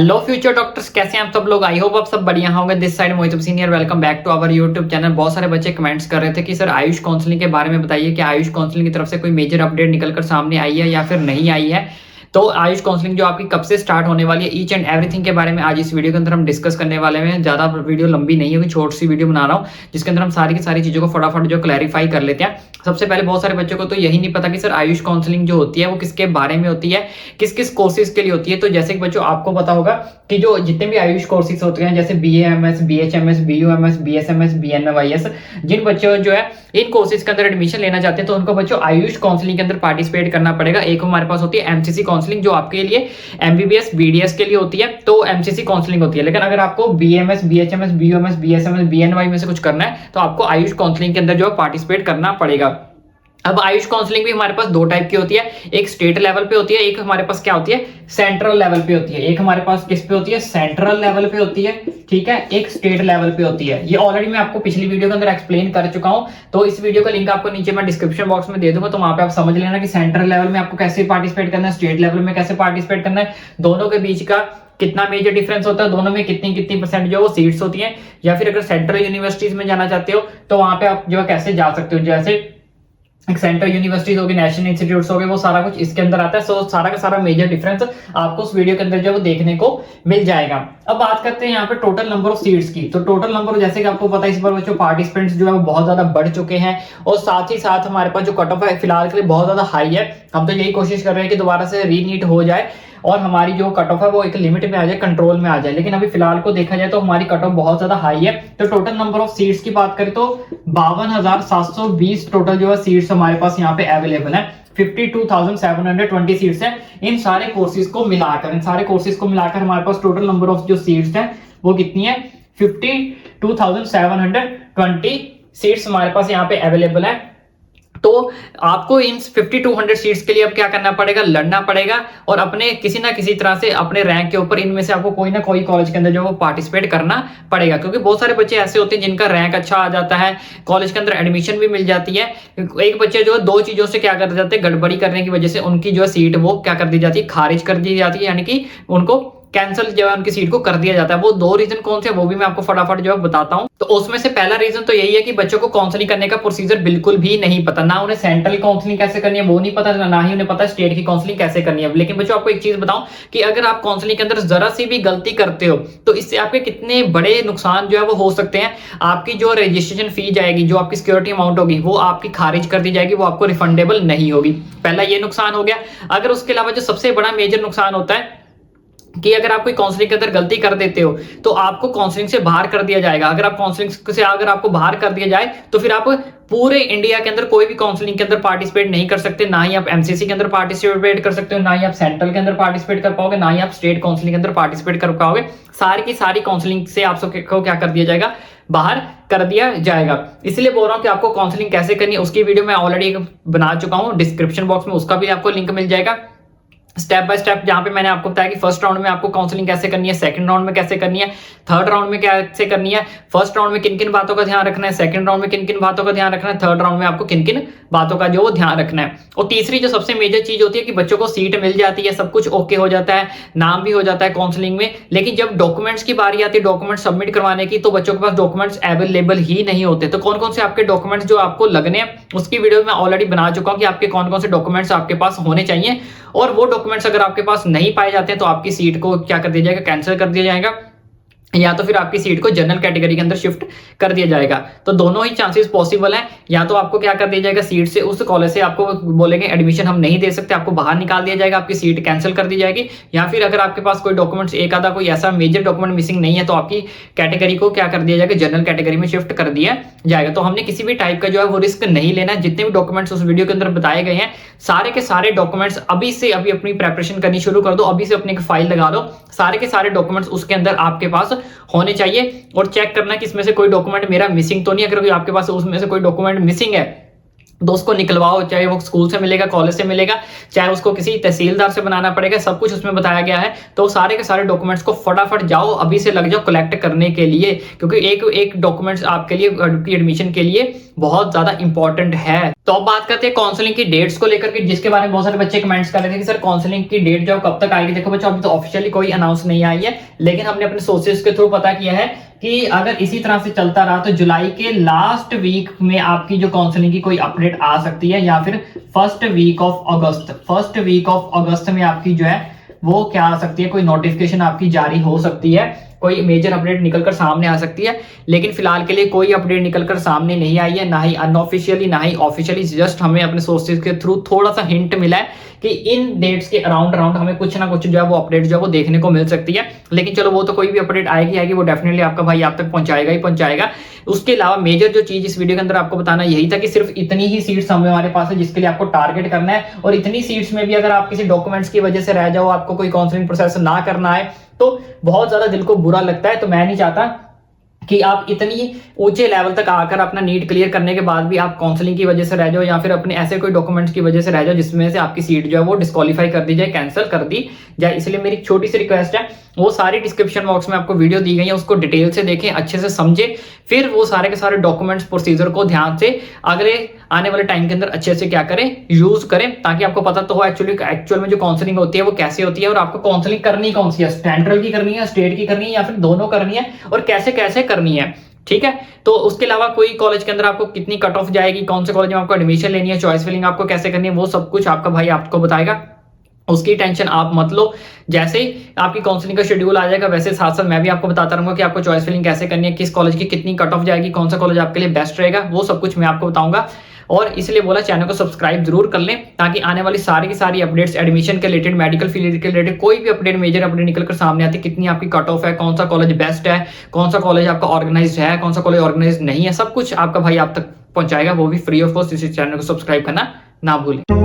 Hello future doctors, कैसे हैं आप सब लोग। आई होप आप सब बढ़िया होंगे। This side Mohit senior, welcome back to our YouTube channel. बहुत सारे बच्चे कमेंट्स कर रहे थे कि सर आयुष काउंसलिंग के बारे में बताइए कि आयुष काउंसलिंग की तरफ से कोई मेजर अपडेट निकलकर सामने आई है या फिर नहीं आई है। तो आयुष काउंसलिंग जो आपकी कब से स्टार्ट होने वाली है, ईच एंड एवरीथिंग के बारे में आज इस वीडियो के अंदर हम डिस्कस करने वाले हैं। ज्यादा वीडियो लंबी नहीं होगी, छोटी सी वीडियो बना रहा हूँ जिसके अंदर हम सारी की सारी चीजों को फटाफट जो क्लैरिफाई कर लेते हैं। सबसे पहले बहुत सारे बच्चों को तो यही नहीं पता कि सर आयुष काउंसलिंग जो होती है वो किसके बारे में होती है, किस किस कोर्सेज के लिए होती है। तो जैसे कि बच्चों आपको पता होगा कि जो जितने भी आयुष कोर्सेज होते हैं जैसे BAMS, BHMS, BUMS, BSMS, BNYS, जिन बच्चों जो है इन कोर्सेज के अंदर एडमिशन लेना चाहते हैं तो उनको बच्चों आयुष काउंसलिंग के अंदर पार्टिसिपेट करना पड़ेगा। एक हमारे पास होती है MCC काउंसलिंग जो आपके लिए MBBS BDS के लिए होती है, तो MCC काउंसलिंग होती है। लेकिन अगर आपको BAMS, BHMS, BUMS, BSMS, BNY में से कुछ करना है तो आपको आयुष काउंसलिंग के अंदर जो है पार्टिसिपेट करना पड़ेगा। अब आयुष काउंसलिंग भी हमारे पास दो टाइप की होती है, एक स्टेट लेवल पे होती है, एक हमारे पास क्या होती है सेंट्रल लेवल पे होती है। एक हमारे पास किस पे होती है, सेंट्रल लेवल पे होती है, ठीक है, एक स्टेट लेवल पे होती है। ये ऑलरेडी मैं आपको पिछली वीडियो के अंदर एक्सप्लेन कर चुका हूं, तो इस वीडियो का लिंक आपको नीचे मैं डिस्क्रिप्शन बॉक्स में दे दूंगा, तो वहां पे आप समझ लेना कि सेंट्रल लेवल में आपको कैसे पार्टिसिपेट करना है, स्टेट लेवल में कैसे पार्टिसिपेट करना है, दोनों के बीच का कितना मेजर डिफरेंस होता है, दोनों में कितनी कितनी परसेंट जो वो सीट्स होती हैं, या फिर अगर सेंट्रल यूनिवर्सिटीज में जाना चाहते हो तो वहां पे आप जो है कैसे जा सकते हो। जैसे एक सेंट्रल यूनिवर्सिटीज होगी, नेशनल इंस्टीट्यूट्स हो गए, वो सारा कुछ इसके अंदर आता है। सो सारा का सारा मेजर डिफरेंस आपको उस वीडियो के अंदर जो वो देखने को मिल जाएगा। अब बात करते हैं यहाँ पे टोटल नंबर ऑफ सीट्स की। तो टोटल नंबर जैसे कि आपको पता है इस बार बच्चों पार्टिसिपेंट्स जो है वो बहुत ज्यादा बढ़ चुके हैं, और साथ ही साथ हमारे पास जो कट ऑफ है फिलहाल के लिए बहुत ज्यादा हाई है। हम तो यही कोशिश कर रहे हैं कि दोबारा से रीनीट हो जाए और हमारी जो कट ऑफ है वो एक लिमिट में आ जाए, कंट्रोल में आ जाए। लेकिन अभी फिलहाल को देखा जाए तो हमारी कट ऑफ बहुत ज्यादा हाई है। तो टोटल नंबर ऑफ सीट्स की बात करें तो 52,720 टोटल जो है सीट्स हमारे पास यहाँ पे अवेलेबल है। 52,720 सीट्स हैं इन सारे कोर्सेज को मिलाकर। हमारे पास टोटल नंबर ऑफ जो सीट्स हैं वो कितनी है, 52,720 सीट्स हमारे पास यहाँ पे अवेलेबल है। तो आपको इन 5200 सीट्स के लिए अब क्या करना पड़ेगा, लड़ना पड़ेगा और अपने किसी ना किसी तरह से अपने रैंक के ऊपर इनमें से आपको कोई ना कोई कॉलेज के अंदर जो वो पार्टिसिपेट करना पड़ेगा। क्योंकि बहुत सारे बच्चे ऐसे होते हैं जिनका रैंक अच्छा आ जाता है, कॉलेज के अंदर एडमिशन भी मिल जाती है। एक बच्चे जो है दो चीजों से क्या कर जाते हैं, गड़बड़ी करने की वजह से उनकी जो है सीट वो क्या कर दी जाती है, खारिज कर दी जाती है, यानी कि उनको कैंसिल जो है उनकी सीट को कर दिया जाता है। वो दो रीजन कौन से वो भी मैं आपको फटाफट जो है बताता हूं। तो उसमें से पहला रीजन तो यही है कि बच्चों को काउंसलिंग करने का प्रोसीजर बिल्कुल भी नहीं पता, ना उन्हें सेंट्रल काउंसलिंग कैसे करनी है वो नहीं पता, ना ही उन्हें पता स्टेट की काउंसलिंग कैसे करनी है। लेकिन बच्चों आपको एक चीज बताऊं कि अगर आप काउंसलिंग के अंदर जरा सी भी गलती करते हो तो इससे आपके कितने बड़े नुकसान जो है वो हो सकते हैं। आपकी जो रजिस्ट्रेशन फी जाएगी, जो आपकी सिक्योरिटी अमाउंट होगी वो आपकी खारिज कर दी जाएगी, वो आपको रिफंडेबल नहीं होगी। पहला ये नुकसान हो गया। अगर उसके अलावा जो सबसे बड़ा मेजर नुकसान होता है कि अगर आप कोई काउंसलिंग के अंदर गलती कर देते हो तो आपको काउंसलिंग से बाहर कर दिया जाएगा। अगर आप काउंसलिंग से अगर आपको बाहर कर दिया जाए तो फिर आप पूरे इंडिया के अंदर कोई भी काउंसलिंग के अंदर पार्टिसिपेट नहीं कर सकते। ना ही आप MCC के अंदर पार्टिसिपेट कर सकते हो, ना ही आप सेंट्रल के अंदर पार्टिसिपेट कर पाओगे, ना ही आप स्टेट काउंसलिंग के अंदर पार्टिसिपेट कर पाओगे। सारी की सारी काउंसलिंग से आप सबको क्या कर दिया जाएगा, बाहर कर दिया जाएगा। इसलिए बोल रहा हूं कि आपको काउंसलिंग कैसे करनी है उसकी वीडियो मैं ऑलरेडी बना चुका हूं, डिस्क्रिप्शन बॉक्स में उसका भी आपको लिंक मिल जाएगा स्टेप बाय स्टेप, जहां पे मैंने आपको बताया कि फर्स्ट राउंड में आपको काउंसलिंग कैसे करनी है, सेकंड राउंड में कैसे करनी है, थर्ड राउंड में कैसे करनी है, फर्स्ट राउंड में किन किन बातों का ध्यान रखना है, सेकंड राउंड में किन किन बातों का ध्यान रखना है, थर्ड राउंड में आपको किन किन बातों का जो वो ध्यान रखना है। और तीसरी जो सबसे मेजर चीज होती है कि बच्चों को सीट मिल जाती है, सब कुछ ओके हो जाता है, नाम भी हो जाता है काउंसलिंग में, लेकिन जब डॉक्यूमेंट्स की बारी आती है डॉक्यूमेंट सबमिट करवाने की तो बच्चों के पास डॉक्यूमेंट्स अवेलेबल ही नहीं होते। तो कौन कौन से आपके डॉक्यूमेंट्स जो आपको लगने हैं उसकी वीडियो में ऑलरेडी बना चुका हूं कि आपके कौन कौन से डॉक्यूमेंट्स आपके पास होने चाहिए, और वो डॉक्यूमेंट्स अगर आपके पास नहीं पाए जाते हैं तो आपकी सीट को क्या कर दिया जाएगा, कैंसिल कर दिया जाएगा, या तो फिर आपकी सीट को जनरल कैटेगरी के अंदर शिफ्ट कर दिया जाएगा। तो दोनों ही चांसेस पॉसिबल हैं। या तो आपको क्या कर दिया जाएगा, सीट से उस कॉलेज से आपको बोलेंगे एडमिशन हम नहीं दे सकते, आपको बाहर निकाल दिया जाएगा, आपकी सीट कैंसिल कर दी जाएगी, या फिर अगर आपके पास कोई डॉक्यूमेंट्स एक आधा कोई ऐसा मेजर डॉक्यूमेंट मिसिंग नहीं है तो आपकी कैटेगरी को क्या कर दिया जाएगा, जनरल कैटेगरी में शिफ्ट कर दिया जाएगा। तो हमने किसी भी टाइप का जो है वो रिस्क नहीं लेना है। जितने भी डॉक्यूमेंट्स उस वीडियो के अंदर बताए गए हैं सारे के सारे डॉक्यूमेंट्स अभी से अभी अपनी प्रेपरेशन करनी शुरू कर दो, अभी से अपनी एक फाइल लगा दो, सारे के सारे डॉक्यूमेंट्स उसके अंदर आपके पास होने चाहिए। और चेक करना कि इसमें से कोई डॉक्यूमेंट मेरा मिसिंग तो नहीं। अगर आपके पास उसमें से कोई डॉक्यूमेंट मिसिंग है तो उसको निकलवाओ, चाहे वो स्कूल से मिलेगा, कॉलेज से मिलेगा, चाहे उसको किसी तहसीलदार से बनाना पड़ेगा, सब कुछ उसमें बताया गया है। तो सारे के सारे डॉक्यूमेंट्स को फटाफट जाओ अभी से लग जाओ कलेक्ट करने के लिए, क्योंकि एक एक डॉक्यूमेंट्स आपके लिए एडमिशन के लिए बहुत ज्यादा इंपॉर्टेंट है। तो अब बात करते हैं काउंसलिंग की डेट्स को लेकर के, जिसके बारे में बहुत सारे बच्चे कमेंट्स कर रहे थे कि सर काउंसलिंग की डेट जो कब तक आएगी। देखो बच्चों, अभी तो ऑफिशियली कोई अनाउंस नहीं आई है, लेकिन हमने अपने सोर्सेज के थ्रू पता किया है कि अगर इसी तरह से चलता रहा तो जुलाई के लास्ट वीक में आपकी जो काउंसलिंग की कोई अपडेट आ सकती है, या फिर फर्स्ट वीक ऑफ अगस्त में आपकी जो है वो क्या आ सकती है, कोई नोटिफिकेशन आपकी जारी हो सकती है, कोई मेजर अपडेट निकलकर सामने आ सकती है। लेकिन फिलहाल के लिए कोई अपडेट निकलकर सामने नहीं आई है, ना ही अनऑफिशियली ना ही ऑफिशियली। जस्ट हमें अपने सोर्सेज के थ्रू थोड़ा सा हिंट मिला है कि इन डेट्स के अराउंड हमें कुछ ना कुछ जो है वो अपडेट जो है वो देखने को मिल सकती है। लेकिन चलो वो तो कोई भी अपडेट आएगी वो डेफिनेटली आपका भाई आप तक पहुंचाएगा ही पहुंचाएगा। उसके अलावा मेजर जो चीज इस वीडियो के अंदर आपको बताना यही था कि सिर्फ इतनी ही सीट्स हमारे पास है जिसके लिए आपको टारगेट करना है, और इतनी सीट्स में भी अगर आप किसी डॉक्यूमेंट्स की वजह से रह जाओ, आपको कोई काउंसलिंग प्रोसेस ना करना है, तो बहुत ज्यादा दिल को बुरा लगता है। तो मैं नहीं चाहता कि आप इतनी ऊंचे लेवल तक आकर अपना नीट क्लियर करने के बाद भी आप काउंसलिंग की वजह से रह जाओ, या फिर अपने ऐसे कोई डॉक्यूमेंट्स की वजह से रह जाओ जिसमें से आपकी सीट जो है वो डिस्क्वालीफाई कर दी जाए, कैंसिल कर दी जाए। इसलिए मेरी छोटी सी रिक्वेस्ट है, वो सारी डिस्क्रिप्शन बॉक्स में आपको वीडियो दी गई है, उसको डिटेल से देखें, अच्छे से समझें, फिर वो सारे के सारे डॉक्यूमेंट्स प्रोसीजर को ध्यान से अगले आने वाले टाइम के अंदर अच्छे से क्या करें, यूज करें, ताकि आपको पता तो हो एक्चुअल में जो काउंसलिंग होती है वो कैसे होती है, और आपको काउंसलिंग करनी कौन सी है, सेंट्रल की करनी है, स्टेट की करनी है, या फिर दोनों करनी है, और कैसे कैसे करनी है। ठीक है, तो उसके अलावा कोई कॉलेज के अंदर आपको कितनी कट ऑफ जाएगी, कौन से कॉलेज में आपको एडमिशन लेनी है, चॉइस फिलिंग आपको कैसे करनी है, वो सब कुछ आपका भाई आपको बताएगा। उसकी टेंशन आप मत लो, जैसे ही आपकी काउंसलिंग का शेड्यूल आ जाएगा वैसे साथ साथ मैं भी आपको बताता रहूंगा कि आपको चॉइस फिलिंग कैसे करनी है, किस कॉलेज की कितनी कट ऑफ जाएगी, कौन सा कॉलेज आपके लिए बेस्ट रहेगा, वो सब कुछ मैं आपको बताऊंगा। और इसलिए बोला चैनल को सब्सक्राइब जरूर कर लें, ताकि आने वाली सारी की सारी अपडेट्स एडमिशन के रिलेटेड, मेडिकल फील्ड के रिलेटेड कोई भी अपडेट, मेजर अपडेट निकलकर सामने आती है, कितनी आपकी कट ऑफ है, कौन सा कॉलेज बेस्ट है, कौन सा कॉलेज आपका ऑर्गेनाइज्ड है, कौन सा कॉलेज ऑर्गेनाइज्ड नहीं है, सब कुछ आपका भाई आप तक पहुंचाएगा, वो भी फ्री ऑफ कॉस्ट। इसी चैनल को सब्सक्राइब करना ना भूलें।